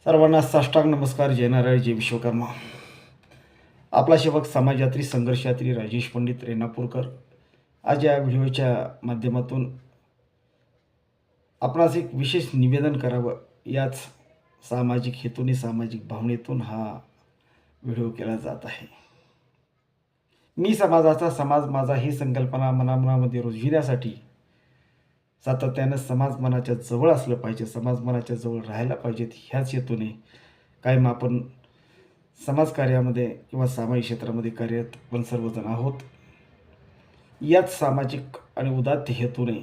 सर्वांना साष्टांग नमस्कार. जय नारायण, जय विश्वकर्मा. आपला सेवक समाजयात्री संघर्षयात्री राजेश पंडित रेणापूरकर आज या व्हिडिओच्या माध्यमातून आपणास एक विशेष निवेदन करावं याच सामाजिक हेतूने सामाजिक भावनेतून हा व्हिडिओ केला जात आहे. मी समाजाचा, समाज माझा ही संकल्पना मनामध्ये रुजविण्यासाठी सातत्यानं समाज मनाच्या जवळ असलं पाहिजे, समाज मनाच्या जवळ राहायला पाहिजेत, ह्याच हेतूने कायम आपण समाजकार्यामध्ये किंवा सामाजिक क्षेत्रामध्ये कार्यरत आपण सर्वजण आहोत. याच सामाजिक आणि उदात्त हेतूने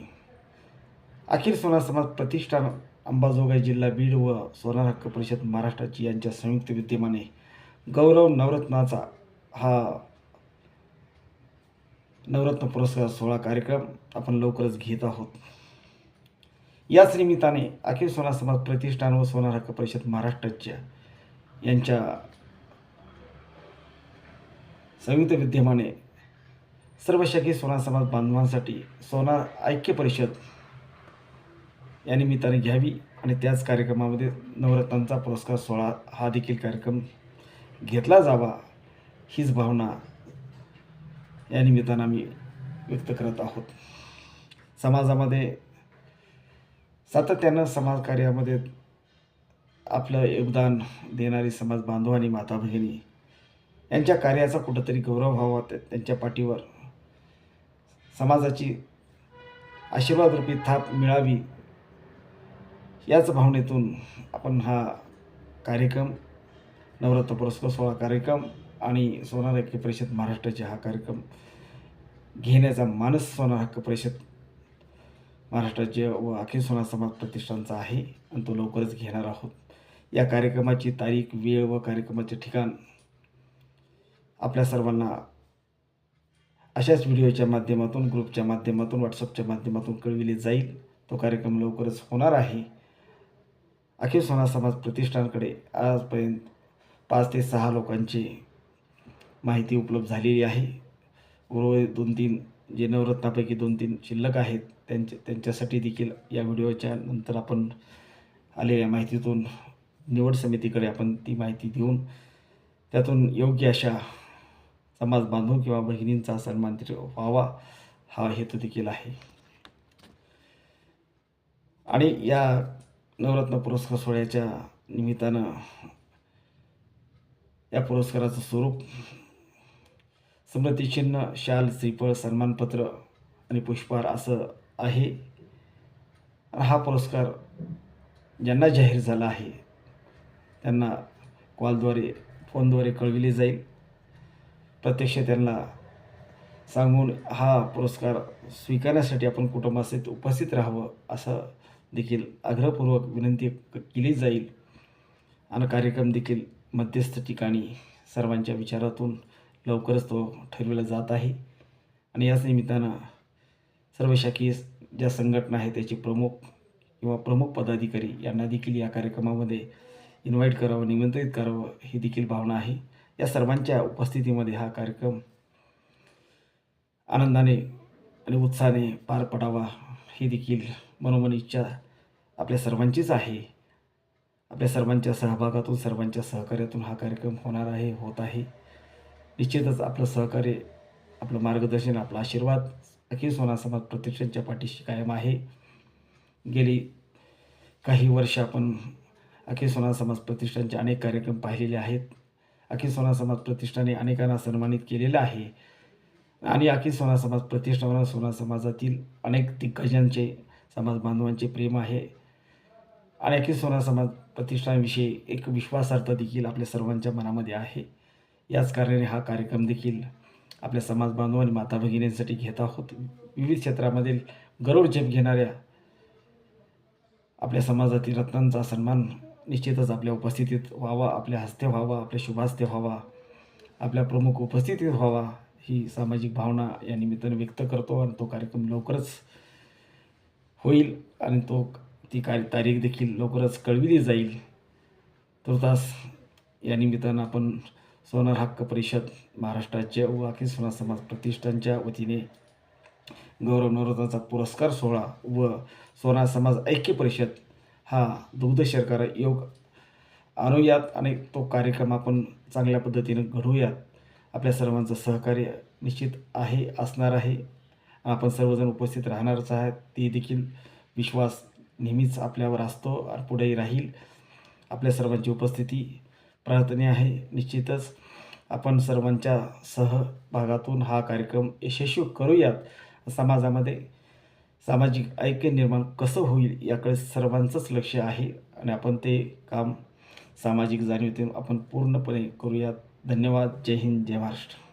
अखिल सोनार समाज प्रतिष्ठान अंबाजोगाई जिल्हा बीड व सोनार हक्क परिषद महाराष्ट्राची यांच्या संयुक्त विद्यमाने गौरव नवरत्नाचा हा नवरत्न पुरस्कार सोहळा कार्यक्रम आपण लवकरच घेत आहोत. याच निमित्ताने अखिल सोनार समाज प्रतिष्ठान व सोनार हक्क परिषद महाराष्ट्राच्या यांच्या संयुक्त विद्यमाने सर्व शाखीय सोनार समाज बांधवांसाठी सोनार ऐक्य परिषद या निमित्ताने घ्यावी आणि त्याच कार्यक्रमामध्ये नवरत्नांचा पुरस्कार सोहळा हा देखील कार्यक्रम घेतला जावा, हीच भावना या निमित्तानं आम्ही व्यक्त करत आहोत. समाजामध्ये सातत्यानं समाजकार्यामध्ये आपलं योगदान देणारी समाज बांधव आणि माता भगिनी यांच्या कार्याचा कुठंतरी गौरव व्हावा, त्यांच्या पाठीवर समाजाची आशीर्वादरूपी थाप मिळावी, याच भावनेतून आपण हा कार्यक्रम नवरत्न पुरस्कार सोहळा कार्यक्रम आणि सोनार हक्क परिषद महाराष्ट्राचे हा कार्यक्रम घेण्याचा मानस सोनार हक्क परिषद महाराष्ट्राचे व अखिल सोनार समाज प्रतिष्ठानचा आहे आणि तो लवकरच घेणार आहोत. या कार्यक्रमाची तारीख, वेळ व कार्यक्रमाचे ठिकाण आपल्या सर्वांना अशाच व्हिडिओच्या माध्यमातून, ग्रुपच्या माध्यमातून, व्हॉट्सअपच्या माध्यमातून कळविले जाईल. तो कार्यक्रम लवकरच होणार आहे. अखिल सोनार समाज प्रतिष्ठानकडे आजपर्यंत 5 ते 6 लोकांची माहिती उपलब्ध झालेली आहे. उर्वरित 2-3 जे नवरत्नापैकी 2-3 शिल्लक आहेत त्यांच्यासाठी देखील या व्हिडिओच्या नंतर आपण आलेल्या माहितीतून निवड समितीकडे आपण ती माहिती देऊन त्यातून योग्य अशा समाज बांधव किंवा भगिनींचा सन्मान व्हावा, हा हेतू देखील आहे. आणि या नवरत्न पुरस्कार सोहळ्याच्या निमित्तानं या पुरस्काराचं स्वरूप स्मृतिचिन्ह, शाल, श्रीफळ, सन्मानपत्र आणि पुष्पहार असं आहे. हा पुरस्कार ज्यांना जाहीर झाला आहे त्यांना कॉलद्वारे, फोनद्वारे कळविले जाईल. प्रत्यक्ष त्यांना सांगून हा पुरस्कार स्वीकारण्यासाठी आपण कुटुंबासहित उपस्थित राहावं असं देखील आग्रहपूर्वक विनंती केली जाईल. आणि कार्यक्रम देखील मध्यस्थ ठिकाणी सर्वांच्या विचारातून लवकरच तो ठरविला जात आहे. आणि याच निमित्तानं सर्व शाखीय ज्या संघटना आहेत त्याचे प्रमुख किंवा प्रमुख पदाधिकारी यांना देखील या कार्यक्रमामध्ये इन्व्हाइट करावं, निमंत्रित करावं, ही देखील भावना आहे. या सर्वांच्या उपस्थितीमध्ये हा कार्यक्रम आनंदाने आणि उत्साहाने पार पडावा, ही देखील मनोमन इच्छा आपल्या सर्वांचीच आहे. आपल्या सर्वांच्या सहभागातून, सर्वांच्या सहकार्यातून हा कार्यक्रम होणार आहे, होत आहे. निश्चितच आपलं सहकार्य, आपलं मार्गदर्शन, आपला आशीर्वाद अखिल सोनार समाज प्रतिष्ठानच्या पाठीशी कायम आहे. गेली काही वर्ष आपण अखिल सोनार समाज प्रतिष्ठानचे अनेक कार्यक्रम पाहिलेले आहेत. अखिल सोनार समाज प्रतिष्ठाने अनेकांना सन्मानित केलेलं आहे आणि अखिल सोनार समाज प्रतिष्ठानावर सोनार समाजातील अनेक दिग्गजांचे, समाज बांधवांचे प्रेम आहे आणि अखिल सोनार समाज प्रतिष्ठानाविषयी एक विश्वासार्हता देखील आपल्या सर्वांच्या मनामध्ये आहे. याच कारणाने हा कार्यक्रम देखील आपल्या समाज बांधव आणि माता भगिनींसाठी घेत आहोत. विविध क्षेत्रामधील गौरवजप घेणाऱ्या आपल्या समाजातील रत्नांचा सन्मान निश्चितच आपल्या उपस्थितीत व्हावा, आपल्या हस्ते व्हावा, आपल्या शुभहस्ते व्हावा, आपल्या प्रमुख उपस्थितीत व्हावा, ही सामाजिक भावना या निमित्ताने व्यक्त करतो. आणि तो कार्यक्रम लवकरच होईल आणि ती तारीख देखील लवकरच कळविली जाईल. तुर्तास या निमित्तानं आपण सोनार हक्क परिषद महाराष्ट्राच्या व अखिल सोनार समाज प्रतिष्ठानच्या वतीने गौरव नवरत्नाचा पुरस्कार सोहळा व सोनार समाज ऐक्य परिषद हा दुग्ध शर्करा योग आणूयात आणि तो कार्यक्रम आपण चांगल्या पद्धतीनं घडवूयात. आपल्या सर्वांचं सहकार्य निश्चित आहे, असणार आहे. आपण सर्वजण उपस्थित राहणारच आहेत. ती देखील विश्वास नेहमीच आपल्यावर असतो आणि पुढेही राहील. आपल्या सर्वांची उपस्थिती प्रार्थनीय आहे. निश्चितच आपण सर्वांच्या सहभागातून हा कार्यक्रम यशस्वी करूयात. समाजामध्ये सामाजिक ऐक्य निर्माण कसं होईल याकडे सर्वांचंच लक्ष आहे आणि आपण ते काम सामाजिक जाणीवेतून आपण पूर्णपणे करूयात. धन्यवाद. जय हिंद, जय महाराष्ट्र.